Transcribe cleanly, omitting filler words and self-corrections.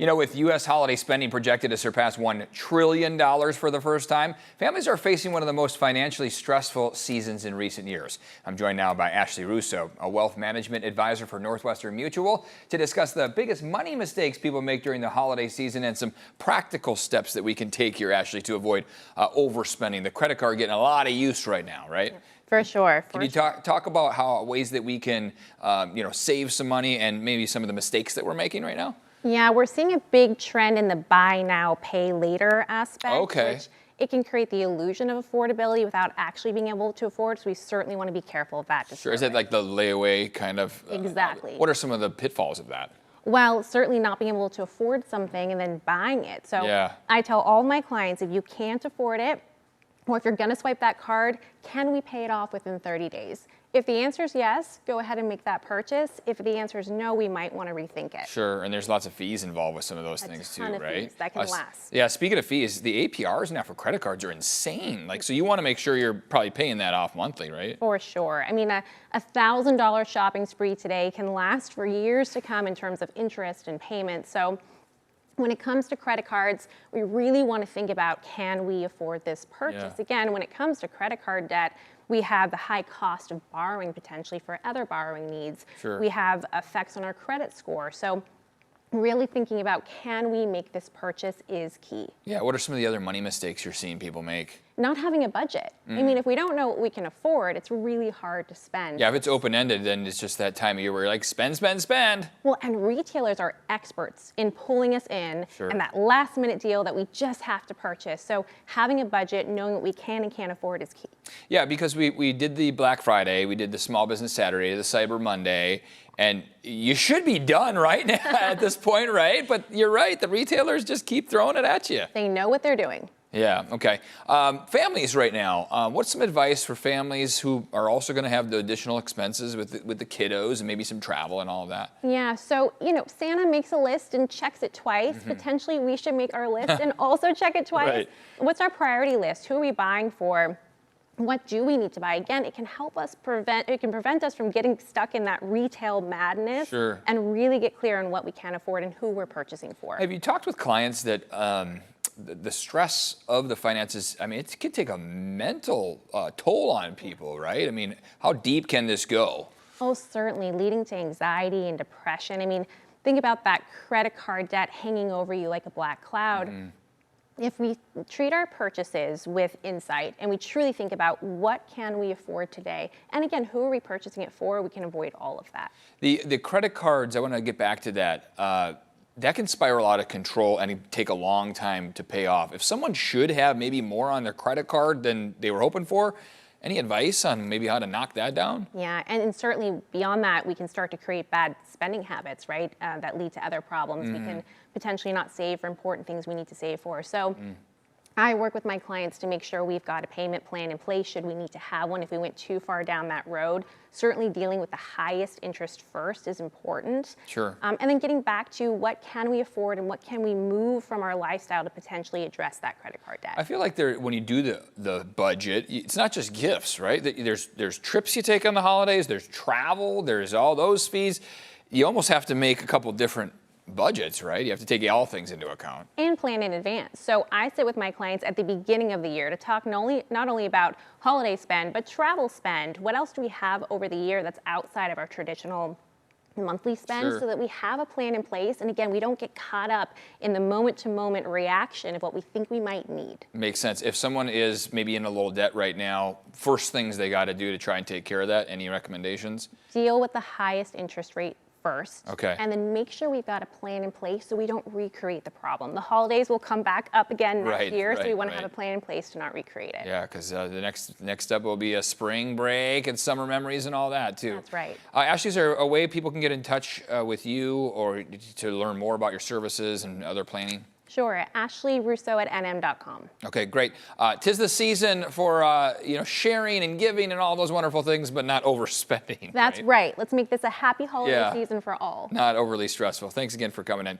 You know, with U.S. holiday spending projected to surpass $1 trillion for the first time, families are facing one of the most financially stressful seasons in recent years. I'm joined now by Ashley Russo, a wealth management advisor for Northwestern Mutual, to discuss the biggest money mistakes people make during the holiday season and some practical steps that we can take here, Ashley, to avoid overspending. The credit card getting a lot of use right now, right? For sure. Can you talk about how ways that we can, save some money and maybe some of the mistakes that we're making right now? Yeah, we're seeing a big trend in the buy now, pay later aspect. Okay. Which it can create the illusion of affordability without actually being able to afford. So we certainly want to be careful of that. Sure. Is it like the layaway kind of? Exactly. What are some of the pitfalls of that? Well, certainly not being able to afford something and then buying it. So Yeah. I tell all my clients, if you can't afford it, or if you're going to swipe that card, can we pay it off within 30 days? If the answer is yes, go ahead and make that purchase. If the answer is no, we might want to rethink it. Sure, and there's lots of fees involved with some of those things too, ton of right? fees that can last. Yeah, speaking of fees, the APRs now for credit cards are insane. Like, so you want to make sure you're probably paying that off monthly, right? For sure. I mean, a $1,000 shopping spree today can last for years to come in terms of interest and payments. So when it comes to credit cards, we really want to think about, can we afford this purchase? Yeah. Again, when it comes to credit card debt, we have the high cost of borrowing potentially for other borrowing needs. Sure. We have effects on our credit score. So really thinking about, can we make this purchase is key. Yeah, what are some of the other money mistakes you're seeing people make? Not having a budget. I mean, if we don't know what we can afford, it's really hard to spend. Yeah, if it's open-ended, then it's just that time of year where you're like, spend, spend, spend. Well, and retailers are experts in pulling us in Sure. and that last minute deal that we just have to purchase. So having a budget, knowing what we can and can't afford is key. Yeah, because we did the Black Friday, we did the Small Business Saturday, the Cyber Monday, and you should be done right now at this point, right? But you're right, the retailers just keep throwing it at you. They know what they're doing. Yeah, okay. Families right now, what's some advice for families who are also going to have the additional expenses with the kiddos and maybe some travel and all of that? Yeah, so, Santa makes a list and checks it twice. Potentially we should make our list and also check it twice. Right. What's our priority list? Who are we buying for? What do we need to buy? Again, it can help us prevent us from getting stuck in that retail madness. Sure. And really get clear on what we can afford and who we're purchasing for. Have you talked with clients that the stress of the finances, I mean, it could take a mental toll on people, right? I mean, how deep can this go? Oh, certainly, leading to anxiety and depression. I mean, think about that credit card debt hanging over you like a black cloud. If we treat our purchases with insight and we truly think about what can we afford today, and again, who are we purchasing it for, we can avoid all of that. The credit cards, I want to get back to that. That can spiral out of control and take a long time to pay off. If someone should have maybe more on their credit card than they were hoping for, any advice on maybe how to knock that down? Yeah, and certainly beyond that, we can start to create bad spending habits, right, that lead to other problems. We can potentially not save for important things we need to save for. So I work with my clients to make sure we've got a payment plan in place should we need to have one if we went too far down that road. Certainly dealing with the highest interest first is important. Sure. And then getting back to what can we afford and what can we move from our lifestyle to potentially address that credit card debt. I feel like when you do the budget, it's not just gifts, right? There's trips you take on the holidays, there's travel, there's all those fees. You almost have to make a couple different budgets, right? You have to take all things into account. And plan in advance. So I sit with my clients at the beginning of the year to talk not only about holiday spend, but travel spend. What else do we have over the year that's outside of our traditional monthly spend, Sure. so that we have a plan in place. And again, we don't get caught up in the moment-to-moment reaction of what we think we might need. Makes sense. If someone is maybe in a little debt right now, first things they got to do to try and take care of that, any recommendations? Deal with the highest interest rate first. Okay. And then make sure we've got a plan in place so we don't recreate the problem. The holidays will come back up again next year, so we want to have a plan in place to not recreate it. Yeah, because the next step will be a spring break and summer memories and all that too. That's right. Ashley, is there a way people can get in touch with you or to learn more about your services and other planning? Sure, AshleyRusso@nm.com. Okay, great. 'Tis the season for sharing and giving and all those wonderful things, but not overspending. That's right. Let's make this a happy holiday Yeah. season for all. Not overly stressful. Thanks again for coming in.